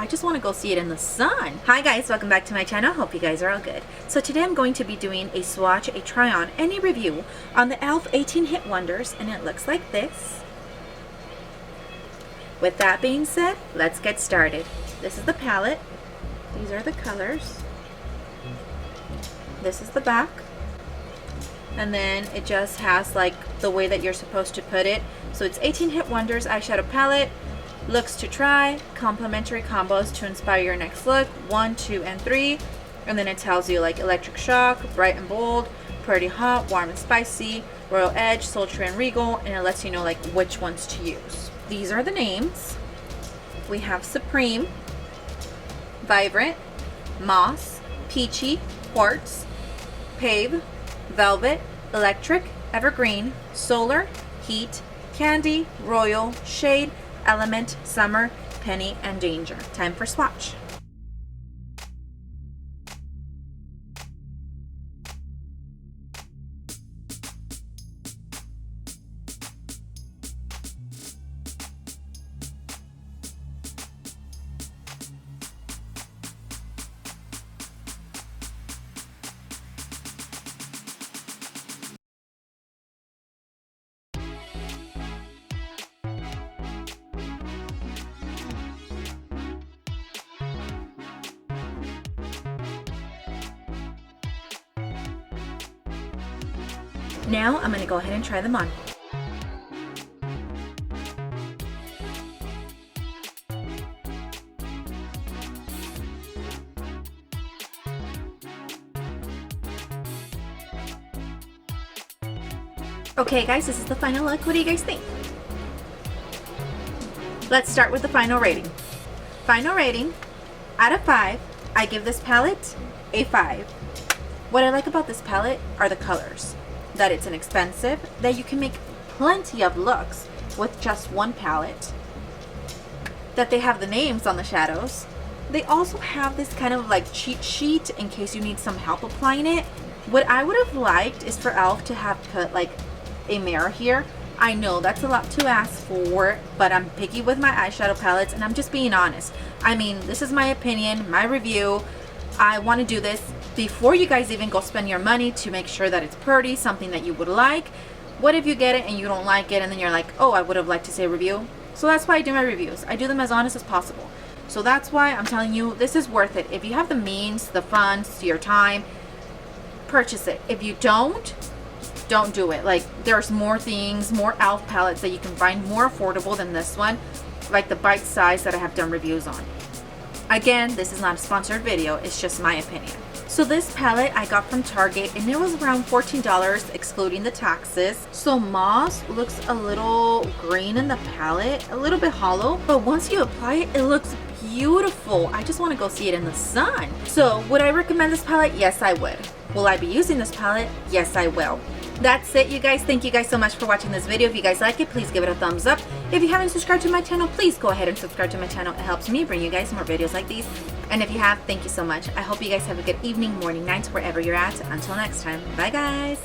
I just want to go see it in the sun. Hi guys, welcome back to my channel. Hope you guys are all good. So today I'm going to be doing a swatch, a try on, and a review on the e.l.f. 18 Hit Wonders, and it looks like this. With that being said, let's get started. This is the palette. These are the colors. This is the back. And then it just has like the way that you're supposed to put it. So it's 18 Hit Wonders eyeshadow palette. Looks to try, complimentary combos to inspire your next look, 1, 2, and 3. And then it tells you like electric shock, bright and bold, pretty hot, warm and spicy, royal edge, sultry and regal, and it lets you know like which ones to use. These are the names. We have Supreme, Vibrant, Moss, Peachy, Quartz, Pave, Velvet, Electric, Evergreen, Solar, Heat, Candy, Royal, Shade, Element, Summer, Penny, and Danger. Time for swatch. Now I'm going to go ahead and try them on. Okay guys, this is the final look. What do you guys think? Let's start with the final rating. Final rating, out of 5, I give this palette a 5. What I like about this palette are the colors. That it's inexpensive, that you can make plenty of looks with just one palette, that they have the names on the shadows. They also have this kind of like cheat sheet in case you need some help applying it. What I would have liked is for e.l.f. to have put like a mirror here. I know that's a lot to ask for, but I'm picky with my eyeshadow palettes and I'm just being honest. I mean, this is my opinion, my review. I want to do this before you guys even go spend your money to make sure that it's pretty, something that you would like. What if you get it and you don't like it and then you're like, oh, I would have liked to say review? So that's why I do my reviews. I do them as honest as possible. So that's why I'm telling you, this is worth it. If you have the means, the funds, your time, purchase it. If you don't do it. Like, there's more things, more e.l.f. palettes that you can find more affordable than this one, like the bite size that I have done reviews on. Again, this is not a sponsored video, it's just my opinion. So this palette I got from Target and it was around $14 excluding the taxes. So Moss looks a little green in the palette, a little bit hollow, but once you apply it, it looks beautiful. I just want to go see it in the sun. So would I recommend this palette? Yes, I would. Will I be using this palette? Yes, I will. That's it, you guys. Thank you guys so much for watching this video. If you guys like it, please give it a thumbs up. If you haven't subscribed to my channel, please go ahead and subscribe to my channel. It helps me bring you guys more videos like these. And if you have, thank you so much. I hope you guys have a good evening, morning, night, wherever you're at. Until next time, bye guys.